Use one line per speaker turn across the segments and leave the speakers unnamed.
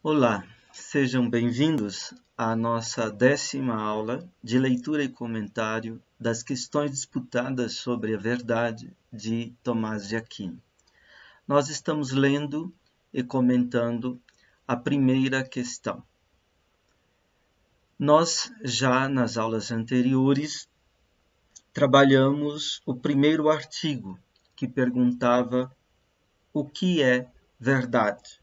Olá, sejam bem-vindos à nossa 10ª aula de leitura e comentário das questões disputadas sobre a verdade de Tomás de Aquino. Nós estamos lendo e comentando a primeira questão. Nós já nas aulas anteriores trabalhamos o primeiro artigo que perguntava o que é verdade.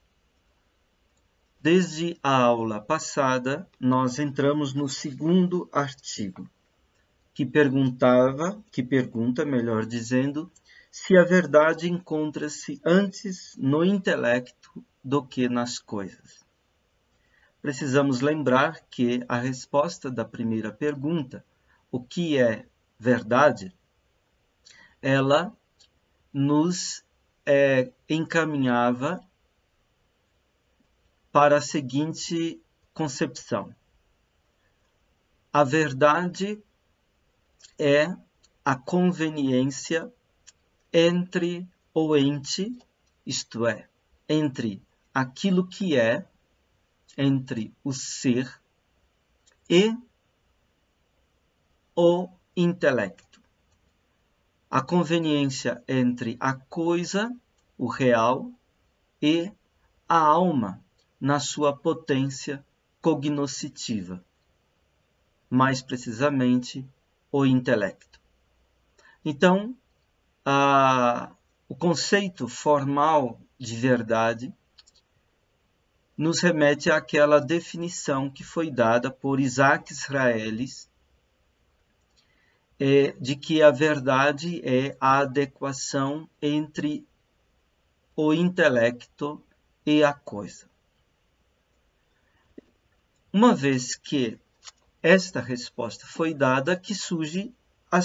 Desde a aula passada, nós entramos no segundo artigo, que pergunta, melhor dizendo, se a verdade encontra-se antes no intelecto do que nas coisas. Precisamos lembrar que a resposta da primeira pergunta, o que é verdade, ela nos encaminhava para a seguinte concepção. A verdade é a conveniência entre o ente, isto é, entre aquilo que é, entre o ser e o intelecto. A conveniência entre a coisa, o real, e a alma, na sua potência cognoscitiva, mais precisamente o intelecto. Então, o conceito formal de verdade nos remete àquela definição que foi dada por Isaac Israelis, de que a verdade é a adequação entre o intelecto e a coisa. Uma vez que esta resposta foi dada, que surge a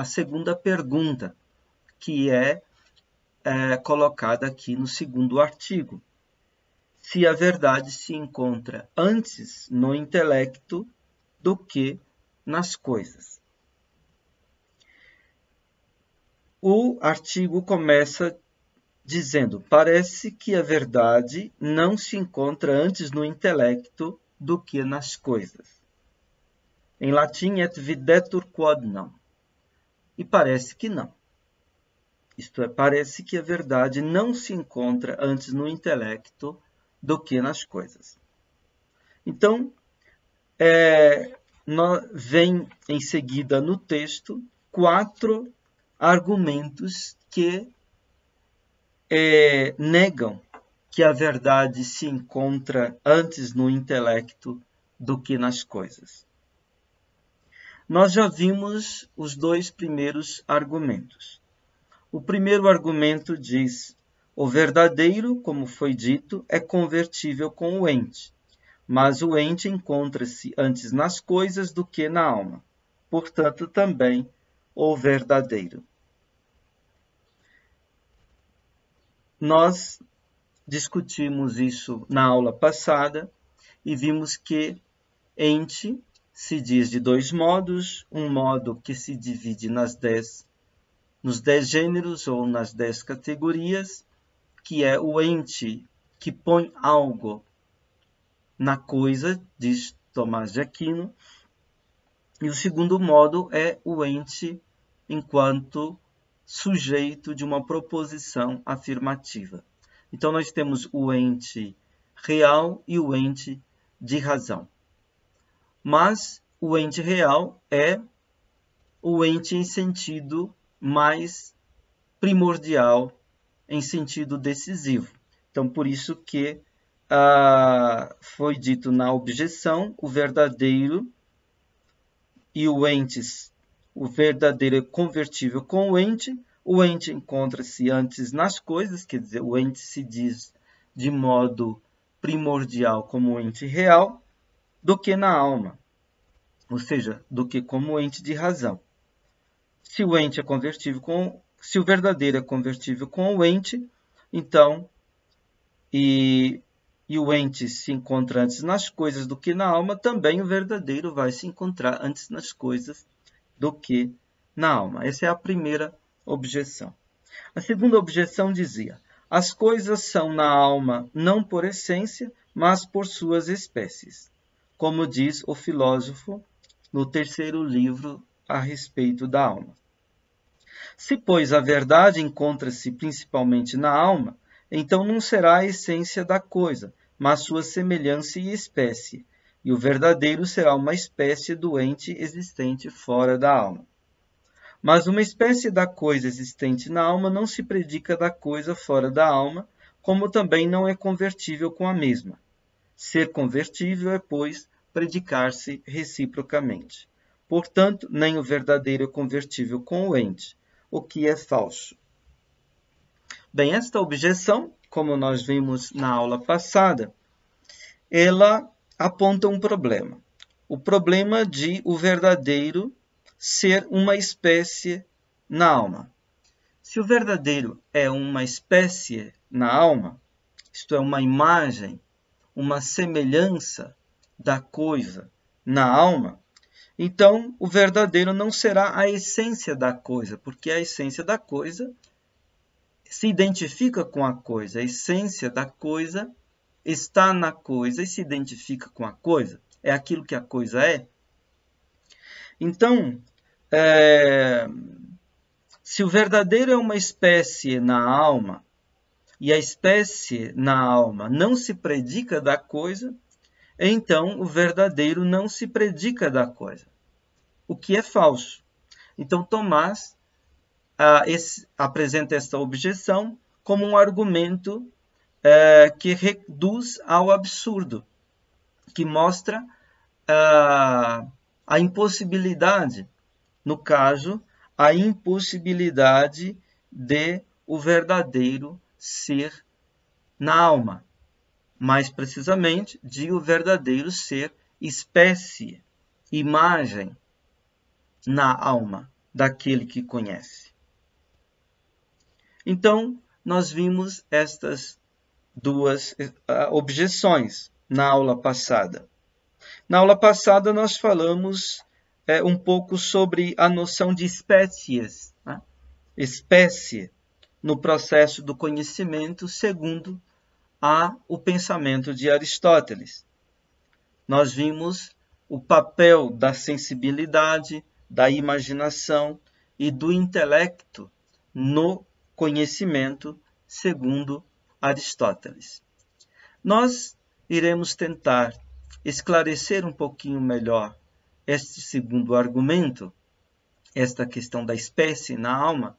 segunda pergunta, que é colocada aqui no segundo artigo. Se a verdade se encontra antes no intelecto do que nas coisas. O artigo começa dizendo: parece que a verdade não se encontra antes no intelecto do que nas coisas. Em latim, et videtur quod non. E parece que não. Isto é, parece que a verdade não se encontra antes no intelecto do que nas coisas. Então, vem em seguida no texto 4 argumentos que negam que a verdade se encontra antes no intelecto do que nas coisas. Nós já vimos os 2 primeiros argumentos. O primeiro argumento diz: o verdadeiro, como foi dito, é convertível com o ente, mas o ente encontra-se antes nas coisas do que na alma. Portanto, também o verdadeiro. Nós discutimos isso na aula passada e vimos que ente se diz de 2 modos, um modo que se divide nos 10 gêneros ou nas 10 categorias, que é o ente que põe algo na coisa, diz Tomás de Aquino, e o segundo modo é o ente enquanto sujeito de uma proposição afirmativa. Então, nós temos o ente real e o ente de razão. Mas o ente real é o ente em sentido mais primordial, em sentido decisivo. Então, por isso que foi dito na objeção, o verdadeiro e o verdadeiro é convertível com o ente encontra-se antes nas coisas, quer dizer, o ente se diz de modo primordial como o ente real, do que na alma, ou seja, do que como ente de razão. Se o verdadeiro é convertível com o ente, então, e o ente se encontra antes nas coisas do que na alma, também o verdadeiro vai se encontrar antes nas coisas do que na alma. Essa é a primeira objeção. A segunda objeção dizia: as coisas são na alma não por essência, mas por suas espécies, como diz o filósofo no terceiro livro a respeito da alma. Se, pois, a verdade encontra-se principalmente na alma, então não será a essência da coisa, mas sua semelhança e espécie, e o verdadeiro será uma espécie do ente existente fora da alma. Mas uma espécie da coisa existente na alma não se predica da coisa fora da alma, como também não é convertível com a mesma. Ser convertível é, pois, predicar-se reciprocamente. Portanto, nem o verdadeiro é convertível com o ente, o que é falso. Bem, esta objeção, como nós vimos na aula passada, ela aponta um problema. O problema de o verdadeiro ser uma espécie na alma. Se o verdadeiro é uma espécie na alma, isto é, uma imagem, uma semelhança da coisa na alma, então o verdadeiro não será a essência da coisa, porque a essência da coisa se identifica com a coisa, a essência da coisa está na coisa e se identifica com a coisa, é aquilo que a coisa é. Então, se o verdadeiro é uma espécie na alma, e a espécie na alma não se predica da coisa, então o verdadeiro não se predica da coisa, o que é falso. Então Tomás apresenta esta objeção como um argumento que reduz ao absurdo, que mostra a impossibilidade, no caso, a impossibilidade de o verdadeiro ser na alma, mais precisamente, de o verdadeiro ser espécie, imagem na alma daquele que conhece. Então, nós vimos estas duas objeções na aula passada. Na aula passada, nós falamos um pouco sobre a noção de espécies, né? Espécie no processo do conhecimento, segundo o pensamento de Aristóteles. Nós vimos o papel da sensibilidade, da imaginação e do intelecto no conhecimento, segundo Aristóteles. Nós iremos tentar esclarecer um pouquinho melhor este segundo argumento, esta questão da espécie na alma,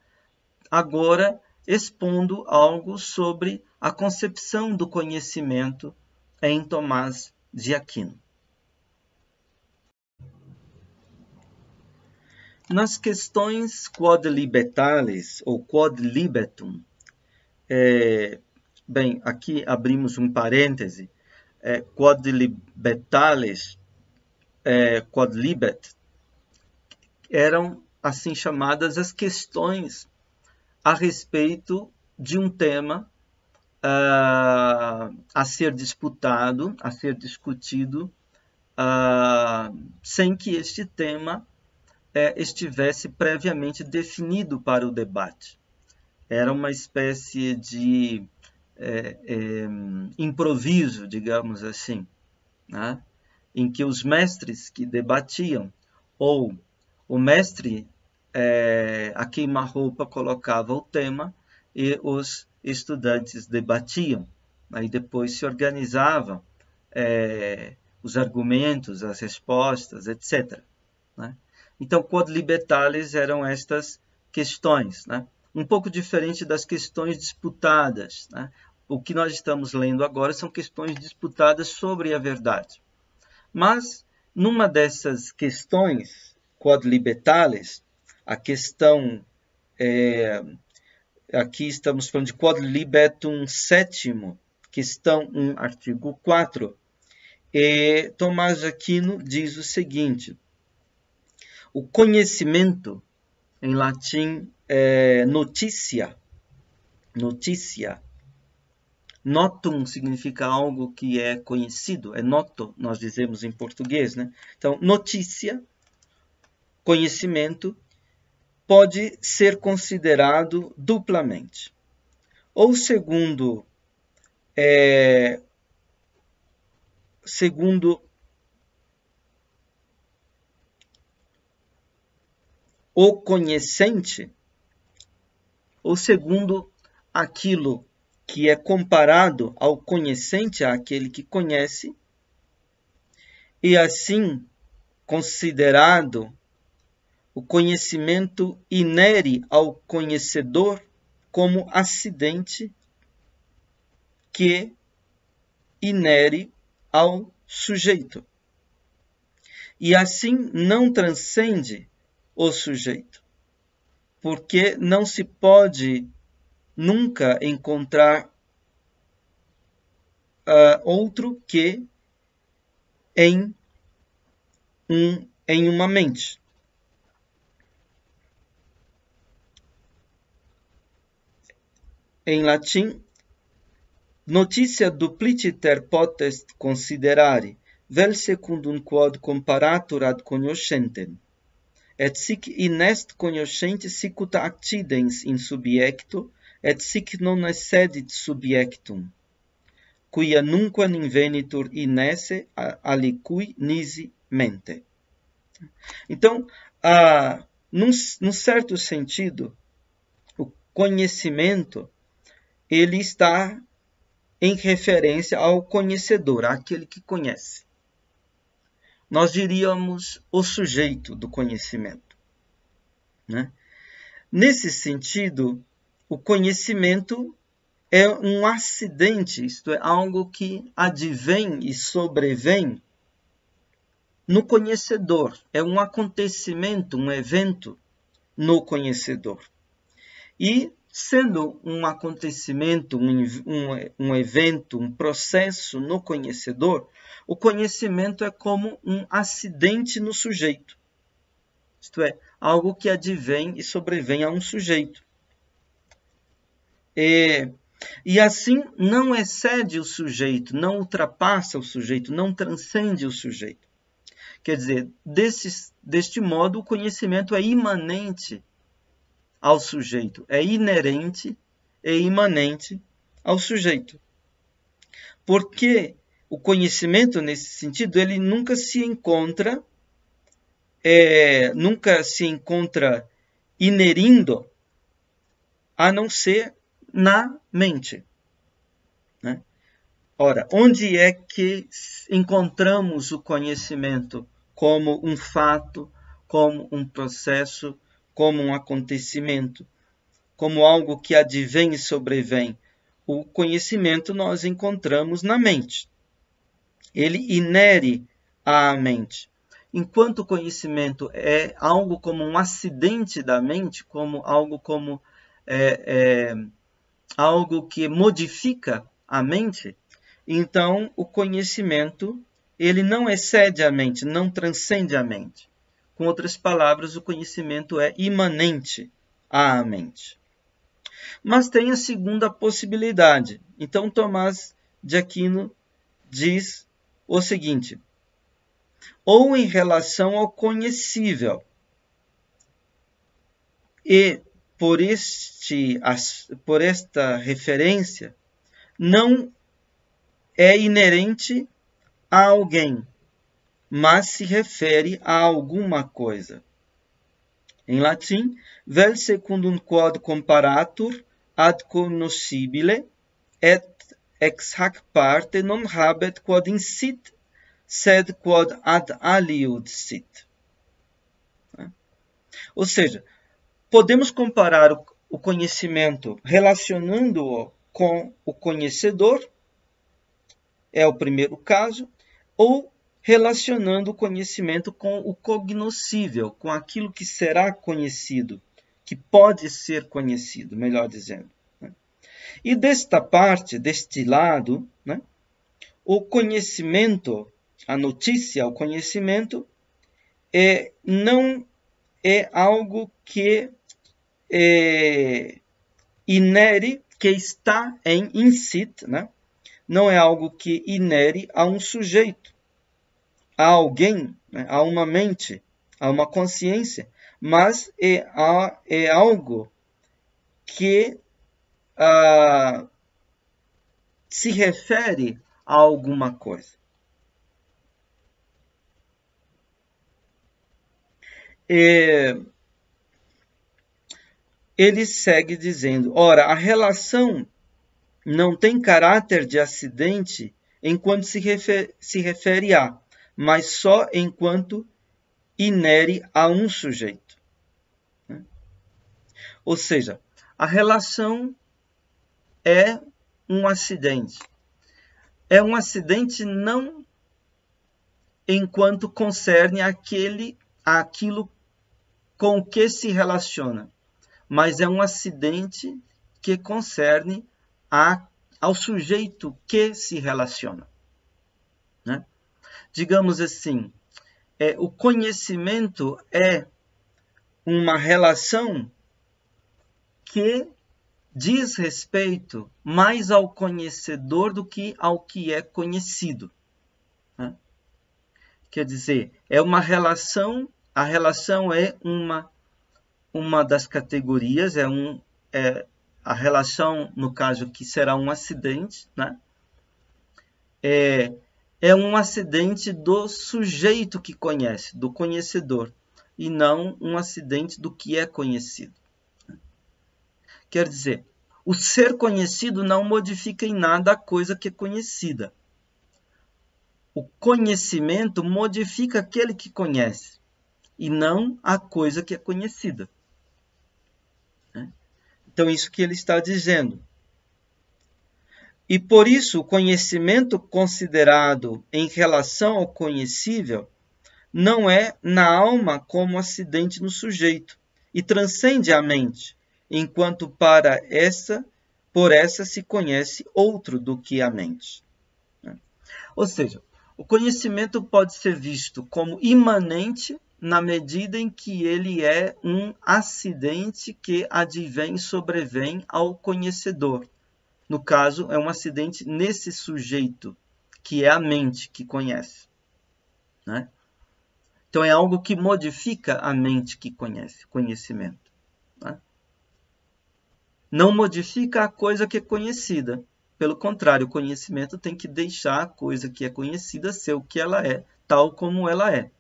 agora expondo algo sobre a concepção do conhecimento em Tomás de Aquino. Nas questões quodlibetales ou quodlibetum, bem, aqui abrimos um parêntese, quodlibetales, quodlibet, eram assim chamadas as questões a respeito de um tema a ser disputado, a ser discutido, sem que este tema estivesse previamente definido para o debate. Era uma espécie de improviso, digamos assim, né? Em que os mestres que debatiam, ou o mestre a queima-roupa colocava o tema e os estudantes debatiam. Aí depois se organizavam os argumentos, as respostas, etc. Né? Então, quodlibetales eram estas questões, né? Um pouco diferente das questões disputadas, né? O que nós estamos lendo agora são questões disputadas sobre a verdade. Mas, numa dessas questões quodlibetales, a questão, aqui estamos falando de quodlibetum sétimo, questão 1, artigo 4, e Tomás de Aquino diz o seguinte: o conhecimento, em latim, noticia. Notum significa algo que é conhecido, é noto, nós dizemos em português, né? Então, notícia, conhecimento, pode ser considerado duplamente. ou segundo o conhecente, ou segundo aquilo que é comparado ao conhecente, àquele que conhece, e assim considerado o conhecimento inere ao conhecedor como acidente que inere ao sujeito. E assim não transcende o sujeito, porque não se pode nunca encontrar outro que em uma mente. Em latim, notitia dupliciter potest considerare, vel secundum quod comparatur ad cognoscentem, et sic inest cognoscente sicut accidens in subjecto, et sic non excedit subjectum, quia nunquam invenitur inesse aliqui nisi mente. Então, num certo sentido, o conhecimento ele está em referência ao conhecedor, àquele que conhece. Nós diríamos o sujeito do conhecimento, né? Nesse sentido, o conhecimento é um acidente, isto é, algo que advém e sobrevém no conhecedor. É um acontecimento, um evento no conhecedor. E, sendo um acontecimento, um evento, um processo no conhecedor, o conhecimento é como um acidente no sujeito. Isto é, algo que advém e sobrevém a um sujeito. E assim não excede o sujeito, não ultrapassa o sujeito, não transcende o sujeito. Quer dizer, deste modo, o conhecimento é imanente ao sujeito, é inerente e imanente ao sujeito. Porque o conhecimento, nesse sentido, ele nunca se encontra inerindo, a não ser na mente, né? Ora, onde é que encontramos o conhecimento como um fato, como um processo, como um acontecimento, como algo que advém e sobrevém? O conhecimento nós encontramos na mente. Ele inere à mente. Enquanto o conhecimento é algo como um acidente da mente, como algo algo que modifica a mente, então o conhecimento ele não excede a mente, não transcende a mente. Com outras palavras, o conhecimento é imanente à mente. Mas tem a segunda possibilidade. Então Tomás de Aquino diz o seguinte: ou em relação ao conhecível, e por esta referência, não é inerente a alguém, mas se refere a alguma coisa. Em latim, vel secundum quod comparatur ad cognoscibile, et ex hac parte non habet quod in sit, sed quod ad aliud sit. Ou seja, podemos comparar o conhecimento relacionando-o com o conhecedor, é o primeiro caso, ou relacionando o conhecimento com o cognoscível, com aquilo que será conhecido, que pode ser conhecido, melhor dizendo. E desta parte, deste lado, né, o conhecimento, a notícia, o conhecimento, não é algo que inere, que está em incit, né? Não é algo que inere a um sujeito, a alguém, né? A uma mente, a uma consciência, mas é algo que se refere a alguma coisa. Ele segue dizendo: ora, a relação não tem caráter de acidente enquanto se refere a, mas só enquanto inere a um sujeito. Ou seja, a relação é um acidente. É um acidente não enquanto concerne aquilo com o que se relaciona, mas é um acidente que concerne ao sujeito que se relaciona. Né? Digamos assim, o conhecimento é uma relação que diz respeito mais ao conhecedor do que ao que é conhecido. Né? Quer dizer, é uma relação, a relação é uma das categorias, a relação, no caso, que será um acidente, né? É um acidente do sujeito que conhece, do conhecedor, e não um acidente do que é conhecido. Quer dizer, o ser conhecido não modifica em nada a coisa que é conhecida. O conhecimento modifica aquele que conhece, e não a coisa que é conhecida. Então, isso que ele está dizendo. E por isso, o conhecimento considerado em relação ao conhecível não é na alma como acidente no sujeito, e transcende a mente, enquanto por essa se conhece outro do que a mente. Ou seja, o conhecimento pode ser visto como imanente na medida em que ele é um acidente que advém e sobrevém ao conhecedor. No caso, é um acidente nesse sujeito, que é a mente que conhece. Né? Então, é algo que modifica a mente que conhece, conhecimento. Né? Não modifica a coisa que é conhecida. Pelo contrário, o conhecimento tem que deixar a coisa que é conhecida ser o que ela é, tal como ela é.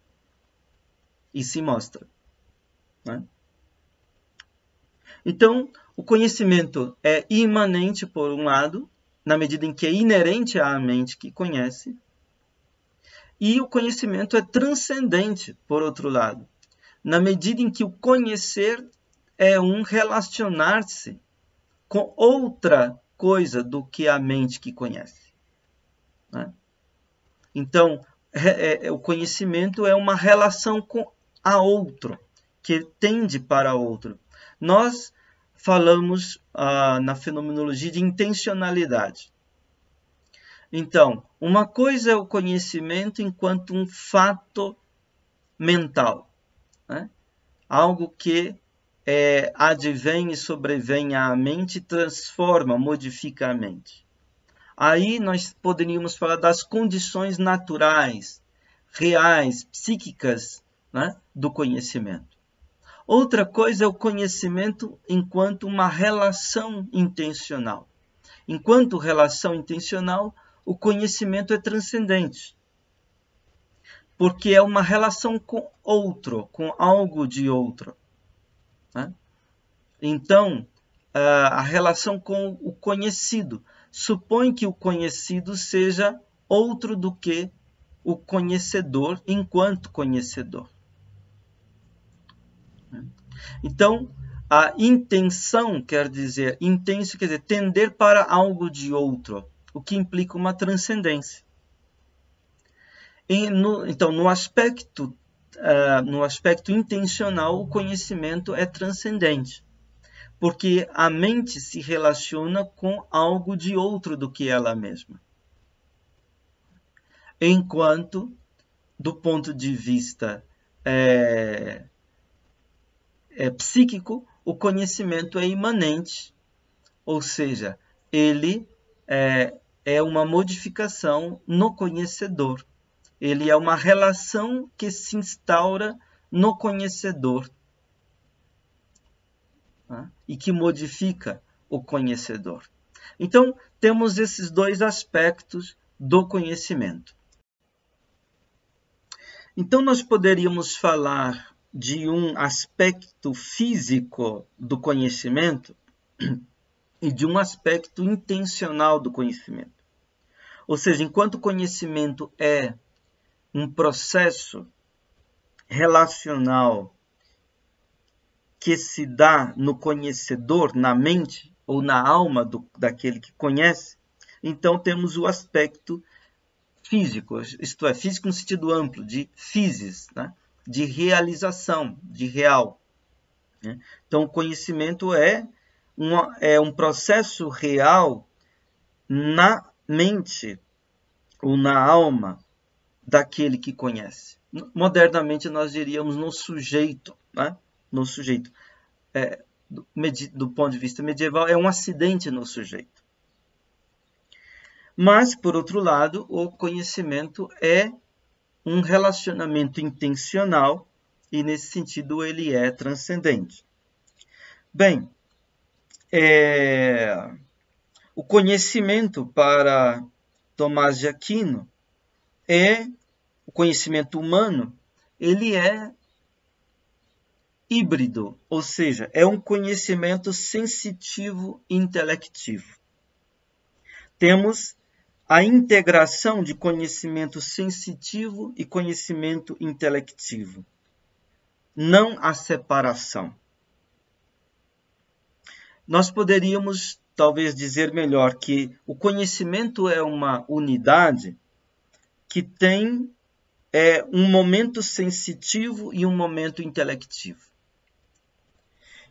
E se mostra. Né? Então, o conhecimento é imanente, por um lado, na medida em que é inerente à mente que conhece, e o conhecimento é transcendente, por outro lado, na medida em que o conhecer é um relacionar-se com outra coisa do que a mente que conhece. Né? Então, o conhecimento é uma relação com a outro, que tende para outro. Nós falamos na fenomenologia de intencionalidade. Então, uma coisa é o conhecimento enquanto um fato mental, né? Algo que advém e sobrevém à mente, transforma, modifica a mente. Aí nós poderíamos falar das condições naturais, reais, psíquicas, né, do conhecimento. Outra coisa é o conhecimento enquanto uma relação intencional. Enquanto relação intencional, o conhecimento é transcendente, porque é uma relação com outro, com algo de outro. Né? Então, a relação com o conhecido supõe que o conhecido seja outro do que o conhecedor enquanto conhecedor. Então, a intenção quer dizer tender para algo de outro, o que implica uma transcendência. Então, no aspecto intencional, o conhecimento é transcendente, porque a mente se relaciona com algo de outro do que ela mesma. Enquanto, do ponto de vista psíquico, o conhecimento é imanente, ou seja, ele é uma modificação no conhecedor. Ele é uma relação que se instaura no conhecedor, né? E que modifica o conhecedor. Então, temos esses dois aspectos do conhecimento. Então, nós poderíamos falar de um aspecto físico do conhecimento e de um aspecto intencional do conhecimento. Ou seja, enquanto o conhecimento é um processo relacional que se dá no conhecedor, na mente ou na alma daquele que conhece, então temos o aspecto físico, isto é, físico no sentido amplo, de physis, né? De realização, de real. Né? Então, o conhecimento é um processo real na mente ou na alma daquele que conhece. Modernamente, nós diríamos no sujeito. Né? No sujeito. Do ponto de vista medieval, é um acidente no sujeito. Mas, por outro lado, o conhecimento é um relacionamento intencional e, nesse sentido, ele é transcendente. Bem, o conhecimento para Tomás de Aquino o conhecimento humano, ele é híbrido, ou seja, é um conhecimento sensitivo e intelectivo. Temos a integração de conhecimento sensitivo e conhecimento intelectivo, não a separação. Nós poderíamos, talvez, dizer melhor que o conhecimento é uma unidade que tem um momento sensitivo e um momento intelectivo.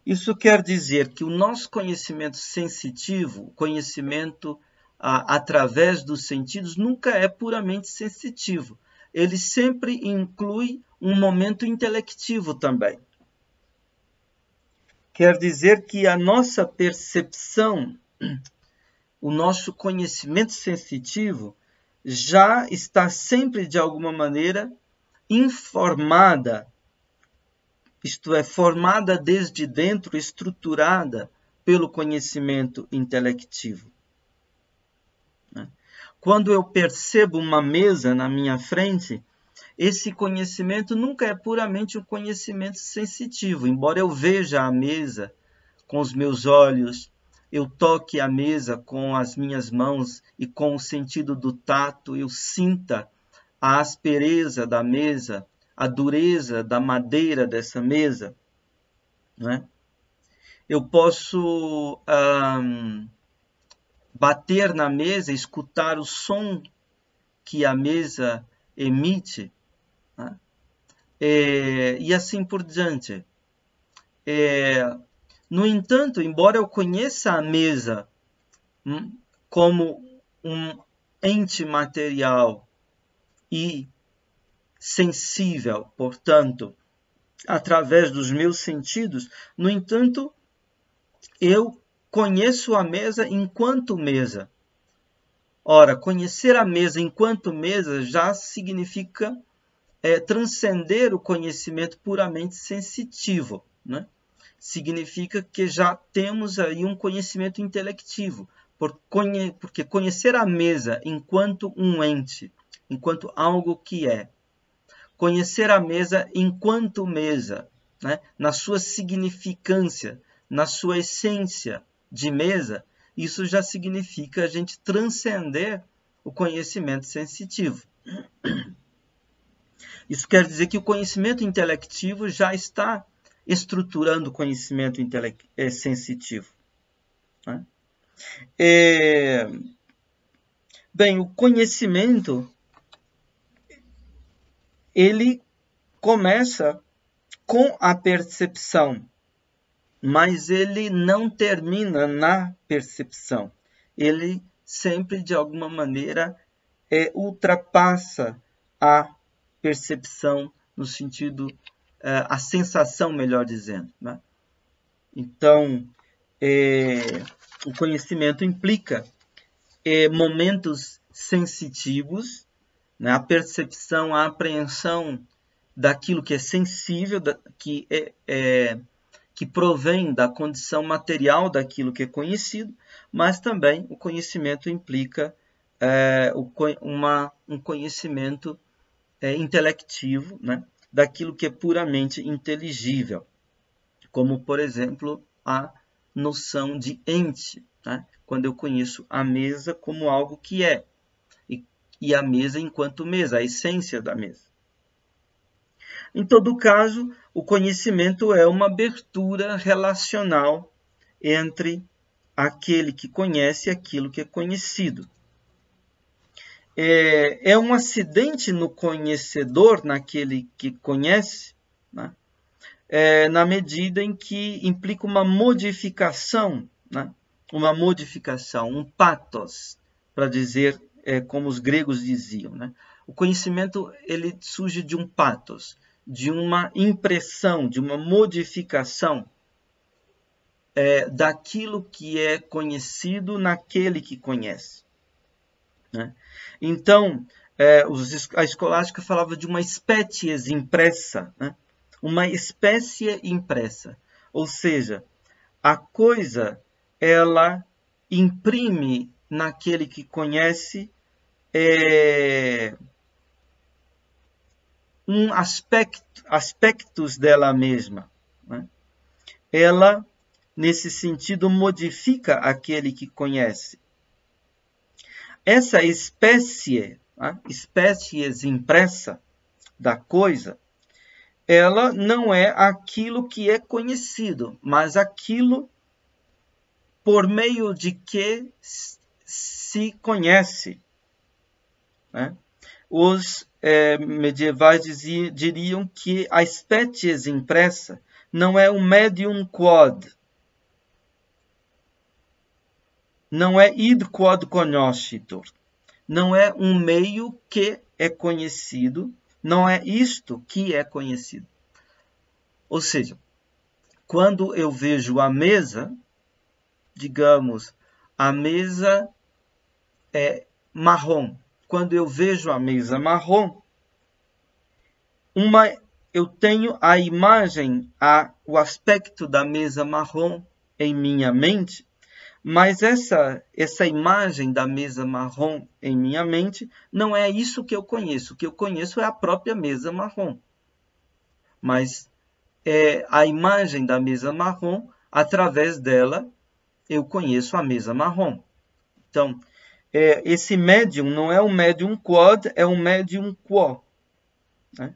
Isso quer dizer que o nosso conhecimento sensitivo, o conhecimento através dos sentidos, nunca é puramente sensitivo. Ele sempre inclui um momento intelectivo também. Quer dizer que a nossa percepção, o nosso conhecimento sensitivo, já está sempre, de alguma maneira, informada, isto é, formada desde dentro, estruturada pelo conhecimento intelectivo. Quando eu percebo uma mesa na minha frente, esse conhecimento nunca é puramente um conhecimento sensitivo. Embora eu veja a mesa com os meus olhos, eu toque a mesa com as minhas mãos e com o sentido do tato, eu sinta a aspereza da mesa, a dureza da madeira dessa mesa. Né? Eu posso bater na mesa, escutar o som que a mesa emite, né? E assim por diante. No entanto, embora eu conheça a mesa como um ente material e sensível, portanto, através dos meus sentidos, no entanto, eu conheço a mesa enquanto mesa. Ora, conhecer a mesa enquanto mesa já significa transcender o conhecimento puramente sensitivo, né? Significa que já temos aí um conhecimento intelectivo, porque conhecer a mesa enquanto um ente, enquanto algo que é, conhecer a mesa enquanto mesa, né? Na sua significância, na sua essência de mesa, isso já significa a gente transcender o conhecimento sensitivo. Isso quer dizer que o conhecimento intelectivo já está estruturando o conhecimento sensitivo. Né? Bem, o conhecimento, ele começa com a percepção, mas ele não termina na percepção. Ele sempre, de alguma maneira, ultrapassa a percepção no sentido, a sensação, melhor dizendo. Né? Então, o conhecimento implica momentos sensitivos, né? A percepção, a apreensão daquilo que é sensível, que provém da condição material daquilo que é conhecido, mas também o conhecimento implica um conhecimento intelectivo, né, daquilo que é puramente inteligível, como, por exemplo, a noção de ente, né, quando eu conheço a mesa como algo que é, e a mesa enquanto mesa, a essência da mesa. Em todo caso, o conhecimento é uma abertura relacional entre aquele que conhece e aquilo que é conhecido. É um acidente no conhecedor, naquele que conhece, né? Na medida em que implica uma modificação, né? Uma modificação, um pathos, para dizer como os gregos diziam, né? O conhecimento ele surge de um pathos, de uma impressão, de uma modificação daquilo que é conhecido naquele que conhece, né? Então, a escolástica falava de uma species impressa, né? Uma espécie impressa, ou seja, a coisa ela imprime naquele que conhece aspectos dela mesma, né? Ela, nesse sentido, modifica aquele que conhece. Essa espécie, né, espécies impressa da coisa, ela não é aquilo que é conhecido, mas aquilo por meio de que se conhece, né? Os medievais diriam que a species impressa não é um medium quod, não é id quod cognoscitur, não é um meio que é conhecido, não é isto que é conhecido. Ou seja, quando eu vejo a mesa, digamos, a mesa é marrom. Quando eu vejo a mesa marrom, eu tenho a imagem, o aspecto da mesa marrom em minha mente, mas essa imagem da mesa marrom em minha mente não é isso que eu conheço. O que eu conheço é a própria mesa marrom. Mas a imagem da mesa marrom, através dela, eu conheço a mesa marrom. Então, esse médium não é um médium quod, é um médium quo, né?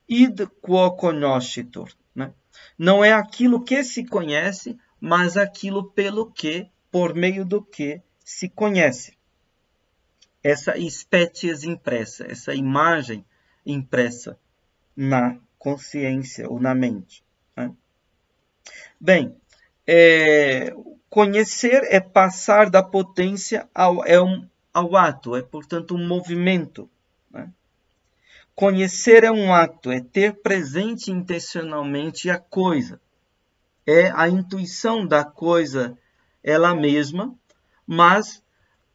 Id quo cognoscitur, né? Não é aquilo que se conhece, mas aquilo pelo que, por meio do que se conhece. Essa species impressa, essa imagem impressa na consciência ou na mente, né? Bem, conhecer é passar da potência ao ato, portanto, um movimento, né? Conhecer é um ato, é ter presente intencionalmente a coisa. É a intuição da coisa ela mesma, mas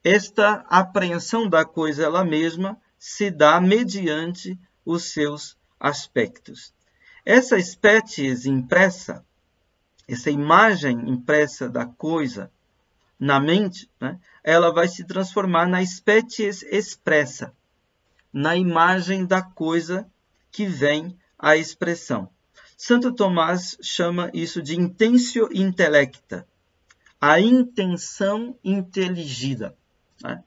esta apreensão da coisa ela mesma se dá mediante os seus aspectos. Essa species impressa, essa imagem impressa da coisa na mente, né, ela vai se transformar na species expressa, na imagem da coisa que vem à expressão. Santo Tomás chama isso de intentio intellecta, a intenção inteligida, né?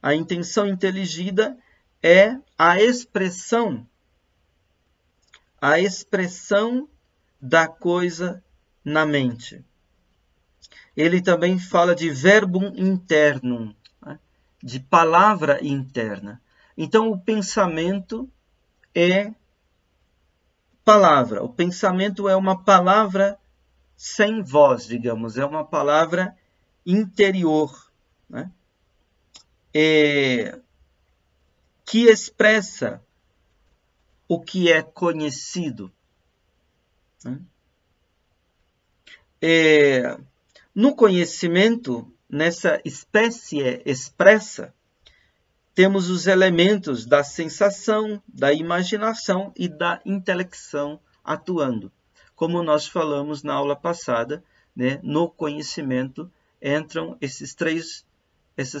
A intenção inteligida é a expressão da coisa na mente. Ele também fala de verbum internum, né? De palavra interna. Então, o pensamento é palavra. O pensamento é uma palavra sem voz, digamos. É uma palavra interior, né? Que expressa o que é conhecido, né? No conhecimento, nessa espécie expressa, temos os elementos da sensação, da imaginação e da intelecção atuando. Como nós falamos na aula passada, né, no conhecimento entram essas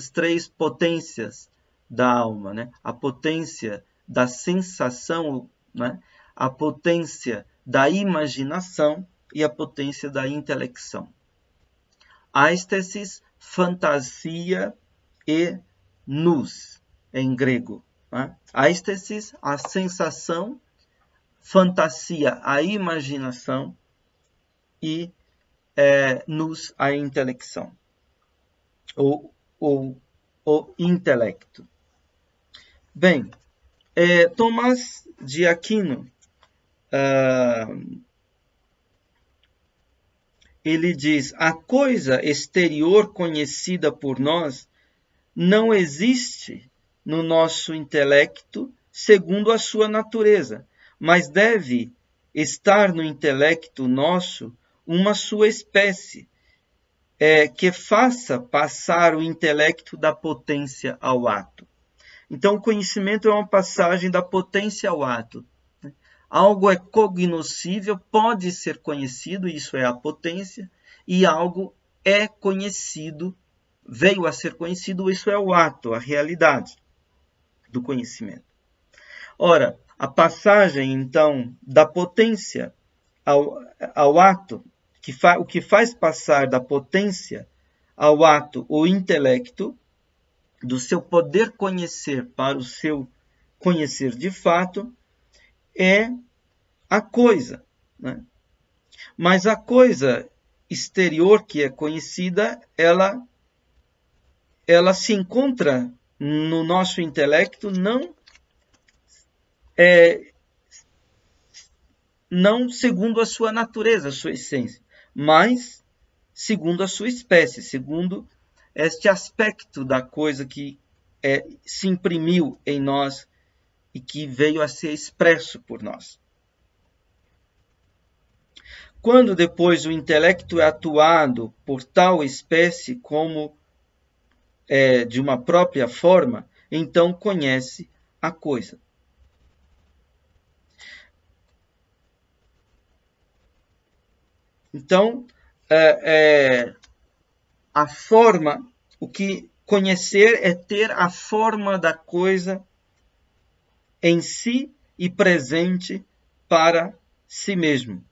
três potências da alma, né? A potência da sensação, né? A potência da imaginação e a potência da intelecção. Aesthesis, fantasia e nous, em grego. Né? Aesthesis, a sensação, fantasia, a imaginação e nous, a intelecção, ou o intelecto. Bem, Tomás de Aquino, ele diz: a coisa exterior conhecida por nós não existe no nosso intelecto segundo a sua natureza, mas deve estar no intelecto nosso uma sua espécie, que faça passar o intelecto da potência ao ato. Então, o conhecimento é uma passagem da potência ao ato. Algo é cognoscível, pode ser conhecido, isso é a potência, e algo é conhecido, veio a ser conhecido, isso é o ato, a realidade do conhecimento. Ora, a passagem, então, da potência ao ato, o que faz passar da potência ao ato o intelecto, do seu poder conhecer para o seu conhecer de fato, é a coisa. Né? Mas a coisa exterior que é conhecida, ela se encontra no nosso intelecto não segundo a sua natureza, a sua essência, mas segundo a sua espécie, segundo este aspecto da coisa que se imprimiu em nós e que veio a ser expresso por nós. Quando depois o intelecto é atuado por tal espécie como de uma própria forma, então conhece a coisa. Então, a forma, o que conhecer é ter a forma da coisa em si e presente para si mesmo.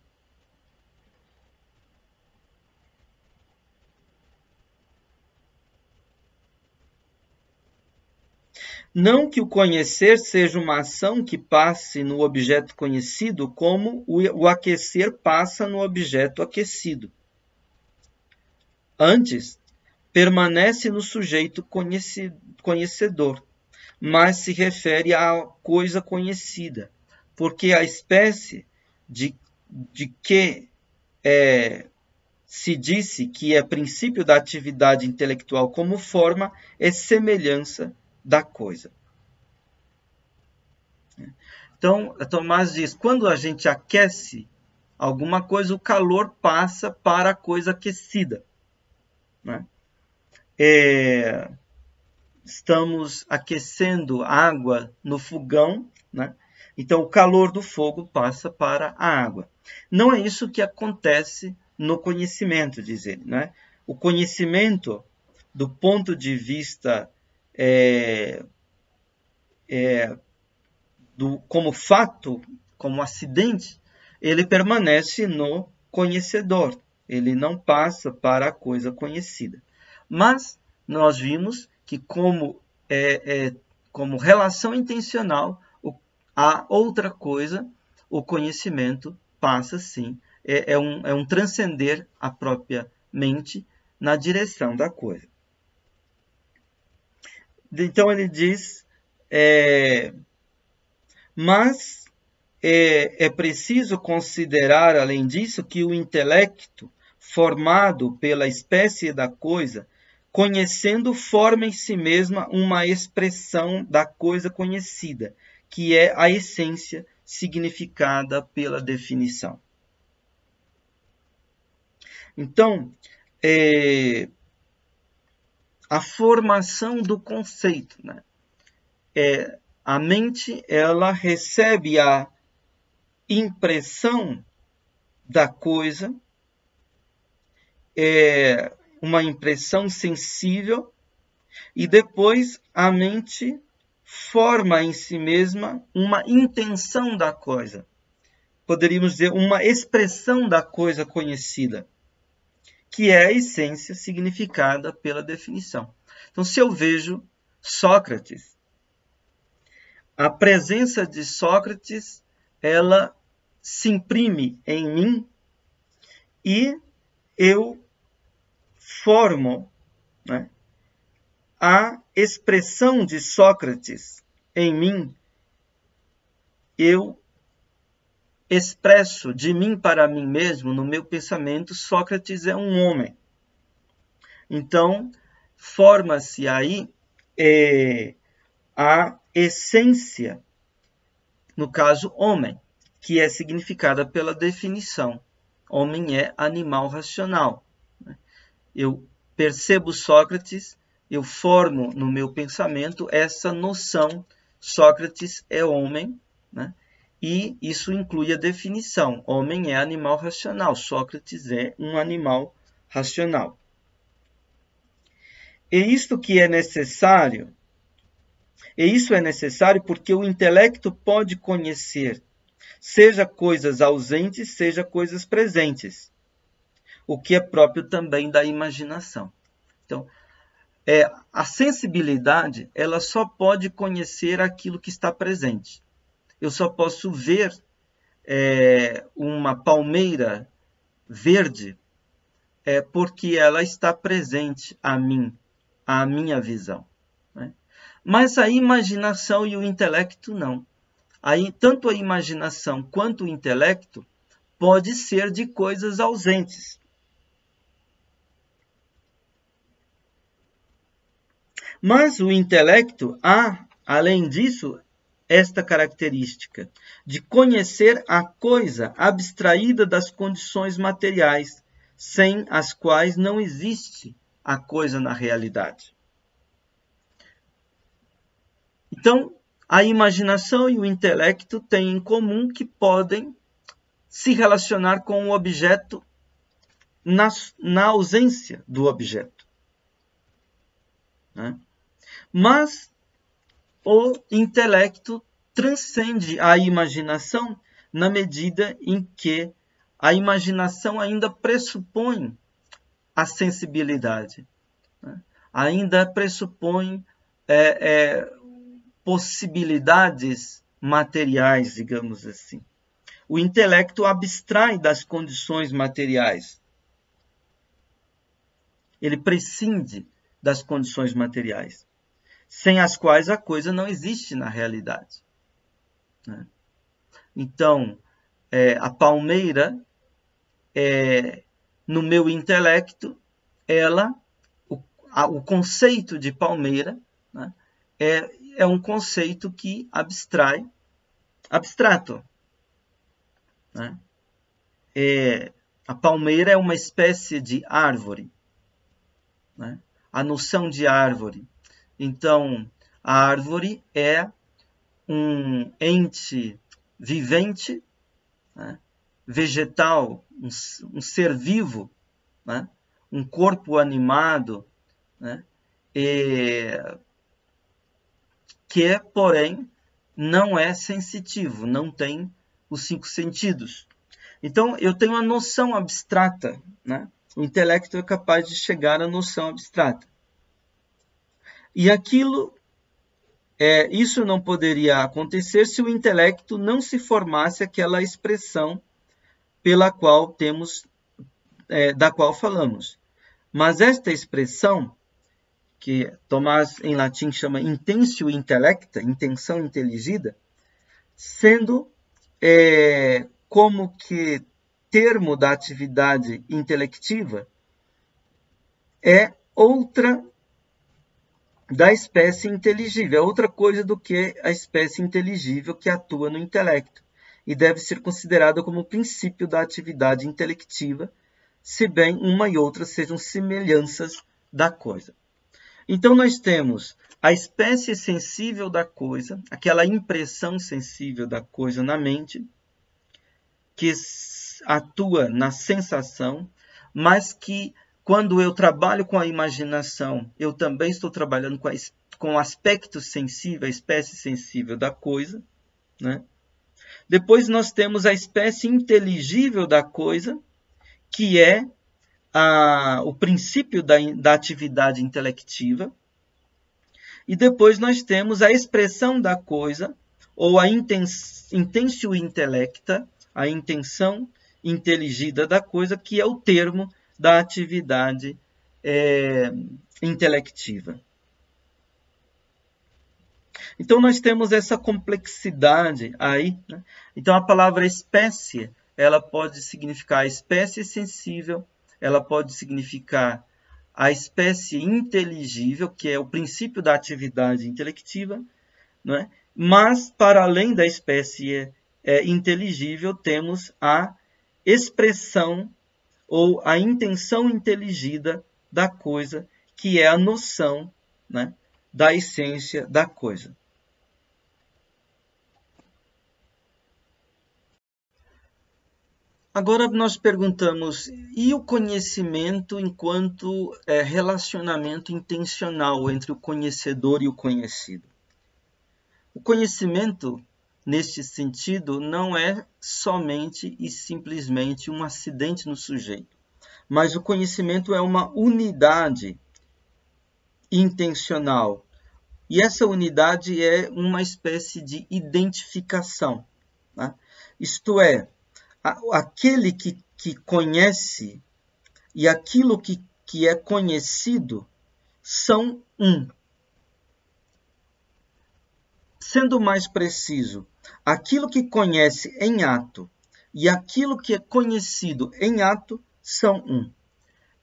Não que o conhecer seja uma ação que passe no objeto conhecido, como o aquecer passa no objeto aquecido. Antes, permanece no sujeito conhecedor, mas se refere à coisa conhecida, porque a espécie de que se disse que é princípio da atividade intelectual como forma é semelhança da coisa. Então, Tomás diz, quando a gente aquece alguma coisa, o calor passa para a coisa aquecida. Né? Estamos aquecendo água no fogão, né? Então o calor do fogo passa para a água. Não é isso que acontece no conhecimento, diz ele. Né? O conhecimento, do ponto de vista como fato, como acidente, ele permanece no conhecedor. Ele não passa para a coisa conhecida. Mas nós vimos que como relação intencional, a outra coisa, o conhecimento passa sim, é um transcender a própria mente na direção da coisa. Então ele diz, mas é preciso considerar, além disso, que o intelecto formado pela espécie da coisa, conhecendo, forma em si mesma uma expressão da coisa conhecida, que é a essência significada pela definição. Então, a formação do conceito, né? A mente, ela recebe a impressão da coisa, uma impressão sensível, e depois a mente forma em si mesma uma intenção da coisa. Poderíamos dizer uma expressão da coisa conhecida, que é a essência significada pela definição. Então, se eu vejo Sócrates, a presença de Sócrates, ela se imprime em mim e eu formo, né, a expressão de Sócrates em mim. Eu expresso de mim para mim mesmo, no meu pensamento, Sócrates é um homem. Então, forma-se aí a essência, no caso, homem, que é significada pela definição. Homem é animal racional. Eu percebo Sócrates, eu formo no meu pensamento essa noção, Sócrates é homem, né? E isso inclui a definição. Homem é animal racional. Sócrates é um animal racional. E isto que é necessário, e isso é necessário porque o intelecto pode conhecer, seja coisas ausentes, seja coisas presentes, o que é próprio também da imaginação. Então, a sensibilidade, ela só pode conhecer aquilo que está presente. Eu só posso ver uma palmeira verde porque ela está presente a mim, à minha visão. Né? Mas a imaginação e o intelecto não. Aí, tanto a imaginação quanto o intelecto pode ser de coisas ausentes. Mas o intelecto há, além disso, esta característica de conhecer a coisa abstraída das condições materiais, sem as quais não existe a coisa na realidade. Então, a imaginação e o intelecto têm em comum que podem se relacionar com o objeto na ausência do objeto. Né? Mas o intelecto transcende a imaginação na medida em que a imaginação ainda pressupõe a sensibilidade, né? Ainda pressupõe possibilidades materiais, digamos assim. O intelecto abstrai das condições materiais. Ele prescinde das condições materiais, sem as quais a coisa não existe na realidade. Né? Então, a palmeira, no meu intelecto, o conceito de palmeira, né, é um conceito que abstrato. Né? A palmeira é uma espécie de árvore. Né? A noção de árvore. Então, a árvore é um ente vivente, né? Vegetal, um ser vivo, né? Um corpo animado, né? Que, porém, não é sensitivo, não tem os 5 sentidos. Então, eu tenho a noção abstrata. Né? O intelecto é capaz de chegar à noção abstrata. E isso não poderia acontecer se o intelecto não se formasse aquela expressão pela qual da qual falamos. Mas esta expressão, que Tomás em latim chama intentio intellecta, intenção inteligida, sendo como que termo da atividade intelectiva, é outra da espécie inteligível, é outra coisa do que a espécie inteligível que atua no intelecto, e deve ser considerada como princípio da atividade intelectiva, se bem uma e outra sejam semelhanças da coisa. Então, nós temos a espécie sensível da coisa, aquela impressão sensível da coisa na mente, que atua na sensação, mas que quando eu trabalho com a imaginação, eu também estou trabalhando com o aspecto sensível, a espécie sensível da coisa, né? Depois nós temos a espécie inteligível da coisa, que é o princípio da atividade intelectiva. E depois nós temos a expressão da coisa, ou a intentio intellecta, a intenção inteligida da coisa, que é o termo da atividade intelectiva. Então, nós temos essa complexidade aí, né? Então, a palavra espécie, ela pode significar a espécie sensível, ela pode significar a espécie inteligível, que é o princípio da atividade intelectiva, né? Mas, para além da espécie inteligível, temos a expressão ou a intenção inteligida da coisa, que é a noção, né, da essência da coisa. Agora nós perguntamos, e o conhecimento enquanto relacionamento intencional entre o conhecedor e o conhecido? O conhecimento, neste sentido, não é somente e simplesmente um acidente no sujeito, mas o conhecimento é uma unidade intencional. E essa unidade é uma espécie de identificação, né? Isto é, aquele que conhece e aquilo que é conhecido são um. Sendo mais preciso, aquilo que conhece em ato e aquilo que é conhecido em ato são um.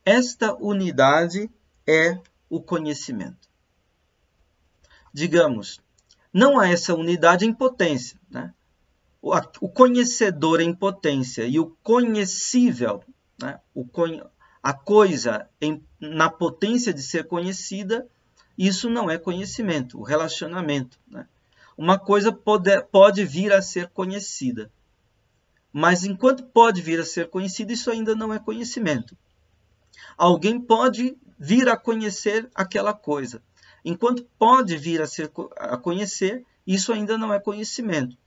Esta unidade é o conhecimento. Digamos, não há essa unidade em potência, né? O conhecedor em potência e o conhecível, né? A coisa na potência de ser conhecida, isso não é conhecimento, o relacionamento, né? Uma coisa pode vir a ser conhecida, mas enquanto pode vir a ser conhecida, isso ainda não é conhecimento. Alguém pode vir a conhecer aquela coisa. Enquanto pode vir a conhecer, isso ainda não é conhecimento.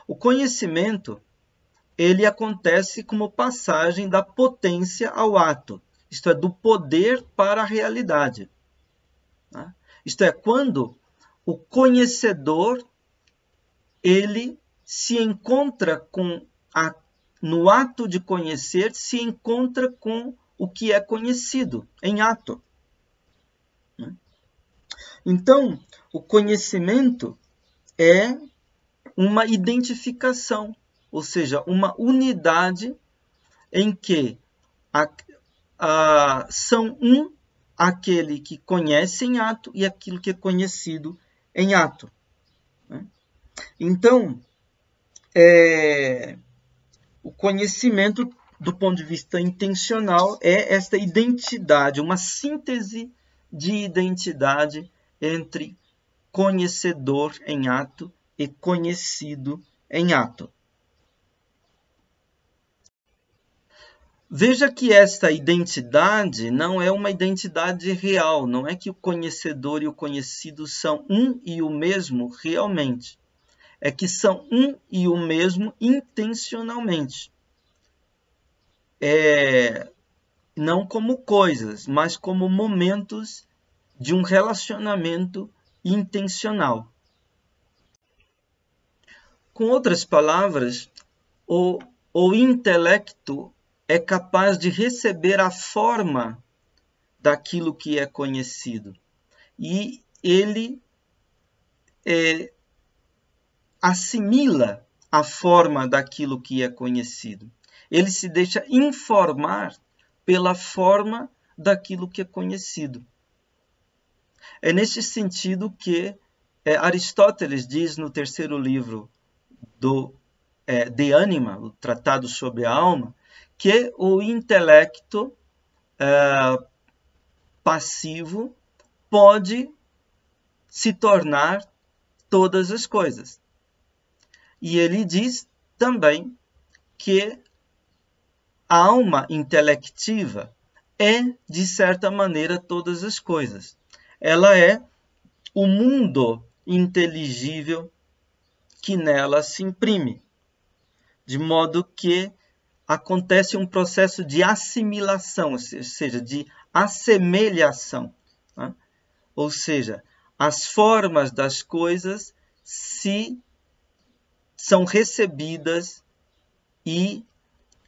O conhecimento, ele acontece como passagem da potência ao ato. Isto é, do poder para a realidade. Né? Isto é, quando o conhecedor, ele se encontra no ato de conhecer, se encontra com o que é conhecido, em ato. Então, o conhecimento é uma identificação, ou seja, uma unidade em que são um aquele que conhece em ato e aquilo que é conhecido em ato. Então, o conhecimento, do ponto de vista intencional, é esta identidade, uma síntese de identidade entre conhecedor em ato e conhecido em ato. Veja que esta identidade não é uma identidade real, não é que o conhecedor e o conhecido são um e o mesmo realmente. É que são um e o mesmo intencionalmente. Não como coisas, mas como momentos de um relacionamento intencional. Com outras palavras, o intelecto é capaz de receber a forma daquilo que é conhecido. E ele assimila a forma daquilo que é conhecido. Ele se deixa informar pela forma daquilo que é conhecido. É nesse sentido que Aristóteles diz no terceiro livro De Anima, o Tratado sobre a Alma, que o intelecto passivo pode se tornar todas as coisas. E ele diz também que a alma intelectiva é, de certa maneira, todas as coisas. Ela é o mundo inteligível que nela se imprime, de modo que acontece um processo de assimilação, ou seja, de assemelhação, né? Ou seja, as formas das coisas são recebidas e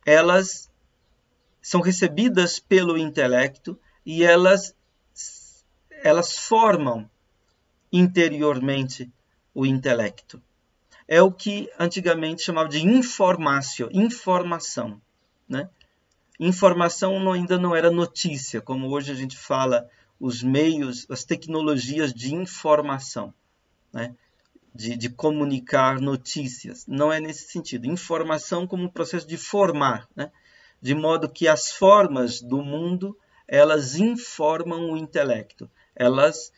elas são recebidas pelo intelecto e elas formam interiormente o intelecto. É o que antigamente chamava de informação, né? Informação ainda não era notícia, como hoje a gente fala, os meios, as tecnologias de informação, né? De comunicar notícias. Não é nesse sentido. Informação como um processo de formar, né? De modo que as formas do mundo, elas informam o intelecto. Elas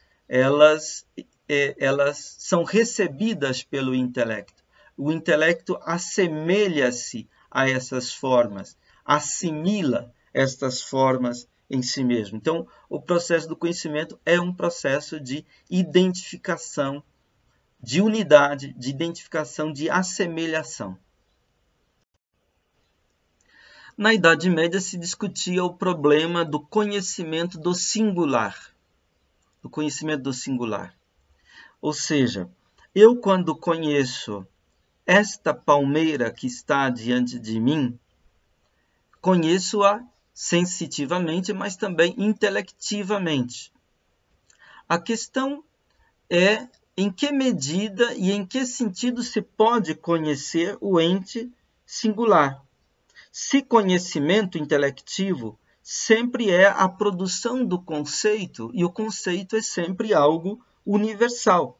são recebidas pelo intelecto. O intelecto assemelha-se a essas formas, assimila estas formas em si mesmo. Então, o processo do conhecimento é um processo de identificação, de unidade, de identificação, de assemelhação. Na Idade Média se discutia o problema do conhecimento do singular. Do conhecimento do singular. Ou seja, eu quando conheço esta palmeira que está diante de mim, conheço-a sensitivamente, mas também intelectivamente. A questão é em que medida e em que sentido se pode conhecer o ente singular. Se conhecimento intelectivo sempre é a produção do conceito, e o conceito é sempre algo universal.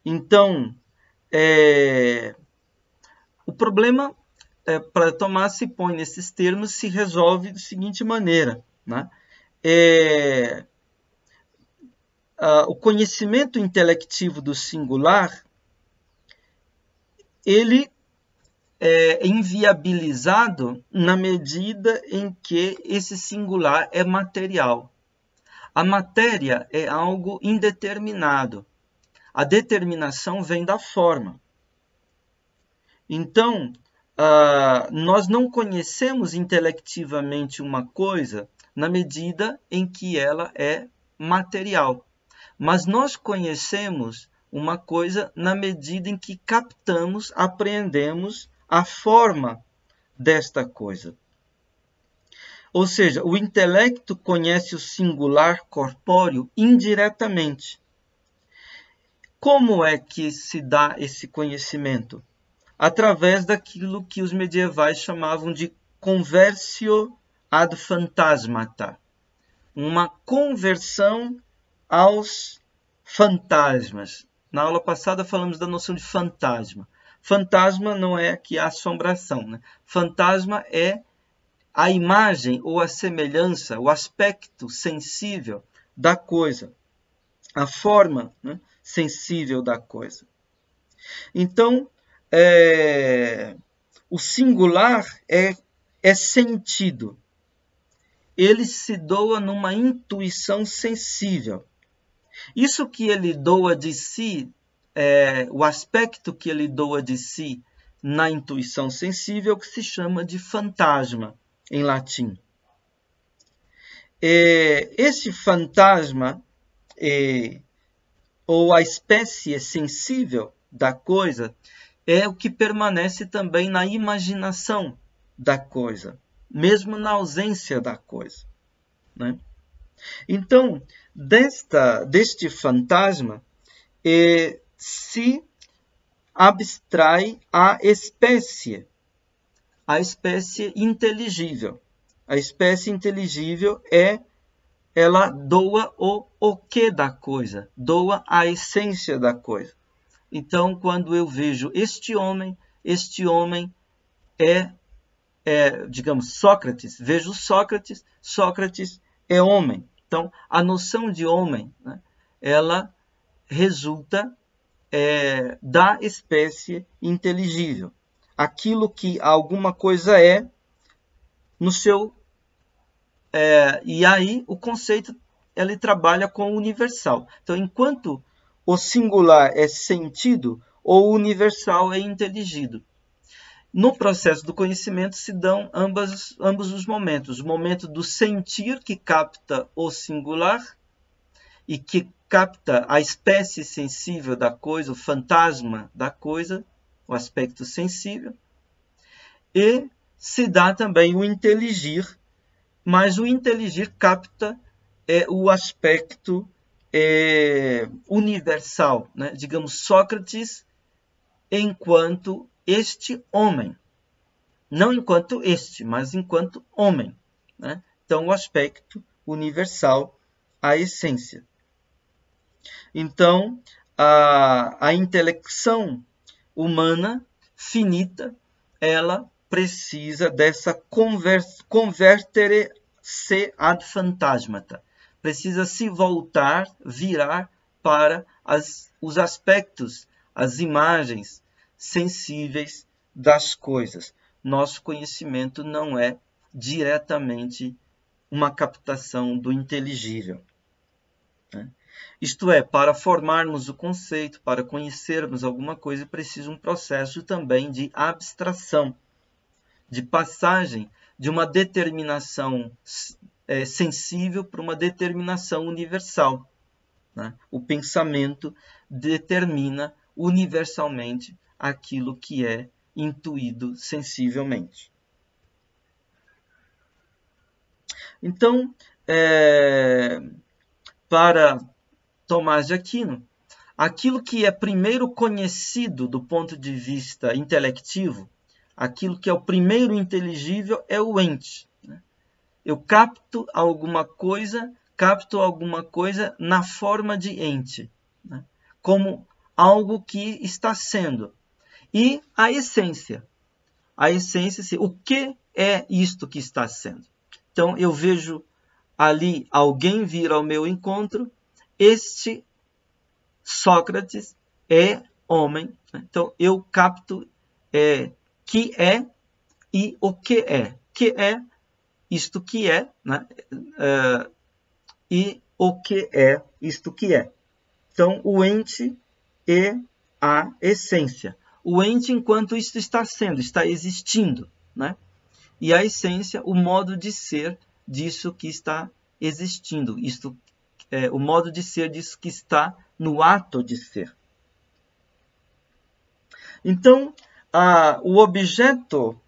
Então, o problema, para Tomás se põe nesses termos, se resolve da seguinte maneira, né? O conhecimento intelectivo do singular, ele é inviabilizado na medida em que esse singular é material. A matéria é algo indeterminado. A determinação vem da forma. Então, nós não conhecemos intelectivamente uma coisa na medida em que ela é material. Mas nós conhecemos uma coisa na medida em que captamos, apreendemos a forma desta coisa. Ou seja, o intelecto conhece o singular corpóreo indiretamente. Como é que se dá esse conhecimento? Através daquilo que os medievais chamavam de conversio ad phantasmata, uma conversão aos fantasmas. Na aula passada falamos da noção de fantasma. Fantasma não é aqui a assombração, né? Fantasma é a imagem ou a semelhança, o aspecto sensível da coisa, a forma, né, sensível da coisa. Então, o singular é sentido. Ele se doa numa intuição sensível. Isso que ele doa de si, o aspecto que ele doa de si na intuição sensível, que se chama de fantasma, em latim. Esse fantasma, ou a espécie sensível da coisa, é o que permanece também na imaginação da coisa, mesmo na ausência da coisa, né? Então, deste fantasma, se abstrai a espécie inteligível. A espécie inteligível ela doa o que da coisa, doa a essência da coisa. Então, quando eu vejo este homem digamos, Sócrates, vejo Sócrates é homem. Então, a noção de homem, né, ela resulta da espécie inteligível. aquilo que alguma coisa é no seu... e aí o conceito ele trabalha com o universal. Então, enquanto o singular é sentido, o universal é inteligido. No processo do conhecimento se dão ambos os momentos. O momento do sentir, que capta o singular e que capta a espécie sensível da coisa, o fantasma da coisa, o aspecto sensível. E se dá também o inteligir, mas o inteligir capta o aspecto universal, né? Digamos, Sócrates enquanto este homem. Não enquanto este, mas enquanto homem, né? Então, o aspecto universal, a essência. Então, a intelecção humana finita, ela precisa dessa convertere se ad phantasmata. Precisa se voltar, virar para os aspectos, as imagens sensíveis das coisas. Nosso conhecimento não é diretamente uma captação do inteligível. Isto é, para formarmos o conceito, para conhecermos alguma coisa, é preciso um processo também de abstração, de passagem de uma determinação sensível para uma determinação universal. Né? O pensamento determina universalmente aquilo que é intuído sensivelmente. Então, para Tomás de Aquino, aquilo que é primeiro conhecido do ponto de vista intelectivo, aquilo que é o primeiro inteligível é o ente. Eu capto alguma coisa na forma de ente, né? Como algo que está sendo. E a essência, o que é isto que está sendo? Então, eu vejo ali alguém vir ao meu encontro, este Sócrates é homem. Então, eu capto que é e o que é. Que é isto que é, né? E o que é isto que é. Então, o ente e a essência. O ente enquanto isto está sendo, está existindo, né? E a essência, o modo de ser disso que está existindo. Isto o modo de ser disso que está no ato de ser. Então, o objeto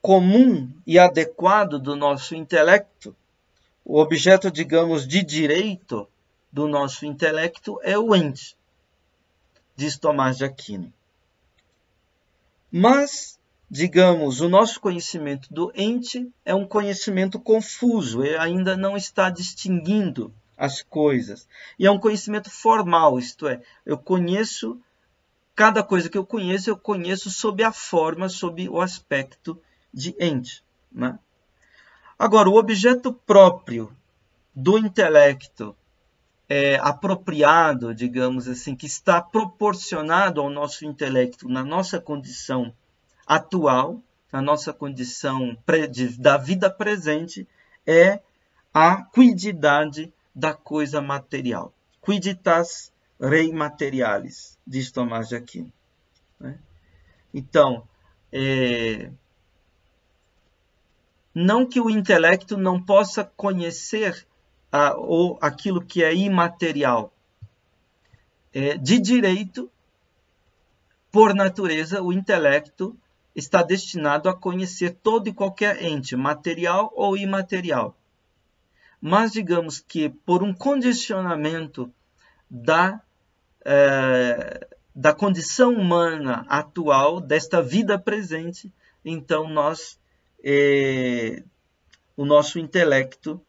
comum e adequado do nosso intelecto, o objeto, digamos, de direito do nosso intelecto é o ente, diz Tomás de Aquino. Mas, digamos, o nosso conhecimento do ente é um conhecimento confuso, ele ainda não está distinguindo as coisas. E é um conhecimento formal, isto é, eu conheço, cada coisa que eu conheço sob a forma, sob o aspecto de ente. Né? Agora, o objeto próprio do intelecto apropriado, digamos assim, que está proporcionado ao nosso intelecto na nossa condição atual, na nossa condição da vida presente, é a quididade da coisa material. Quiditas rei materialis, diz Tomás de Aquino. Então, não que o intelecto não possa conhecer aquilo que é imaterial. De direito, por natureza, o intelecto está destinado a conhecer todo e qualquer ente, material ou imaterial. Mas digamos que por um condicionamento da condição humana atual, desta vida presente, então o nosso intelecto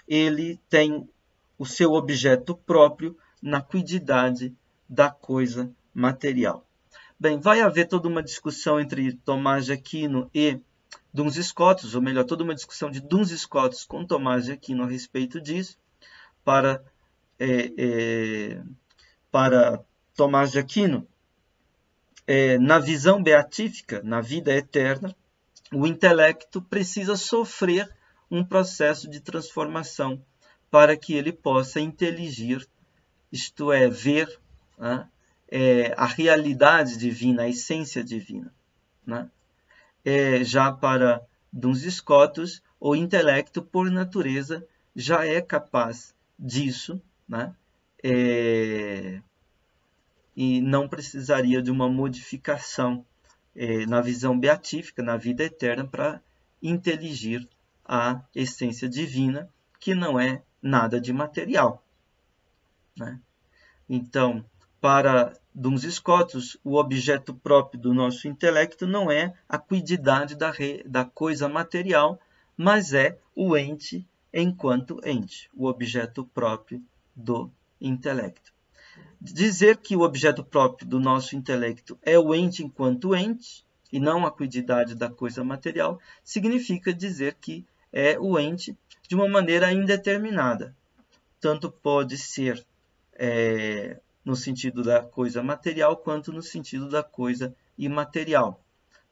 ele tem o seu objeto próprio na quididade da coisa material. Bem, vai haver toda uma discussão entre Tomás de Aquino e Duns Scotus, ou melhor, toda uma discussão de Duns Scotus com Tomás de Aquino a respeito disso. Para Tomás de Aquino, na visão beatífica, na vida eterna, o intelecto precisa sofrer um processo de transformação para que ele possa inteligir, isto é, ver, né, a realidade divina, a essência divina. Né? Já para Duns Scotus, o intelecto, por natureza, já é capaz disso, né? E não precisaria de uma modificação na visão beatífica, na vida eterna, para inteligir a essência divina, que não é nada de material. Né? Então, para Duns Scotus, o objeto próprio do nosso intelecto não é a quididade da coisa material, mas é o ente enquanto ente, o objeto próprio do intelecto. Dizer que o objeto próprio do nosso intelecto é o ente enquanto ente, e não a quididade da coisa material, significa dizer que é o ente de uma maneira indeterminada. Tanto pode ser no sentido da coisa material, quanto no sentido da coisa imaterial.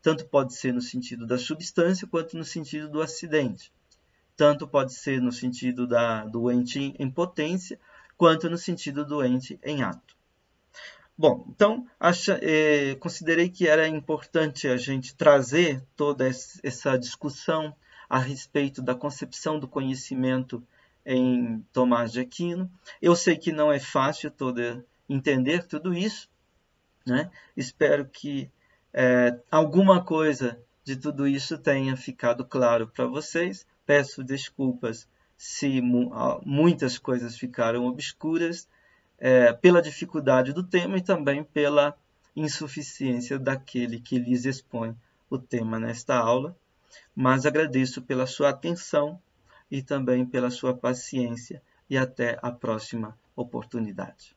Tanto pode ser no sentido da substância, quanto no sentido do acidente. Tanto pode ser no sentido do ente em potência, quanto no sentido do ente em ato. Bom, então, considerei que era importante a gente trazer toda essa discussão a respeito da concepção do conhecimento em Tomás de Aquino. Eu sei que não é fácil entender tudo isso, né? Espero que alguma coisa de tudo isso tenha ficado claro para vocês. Peço desculpas se muitas coisas ficaram obscuras, pela dificuldade do tema e também pela insuficiência daquele que lhes expõe o tema nesta aula. Mas agradeço pela sua atenção e também pela sua paciência, e até a próxima oportunidade.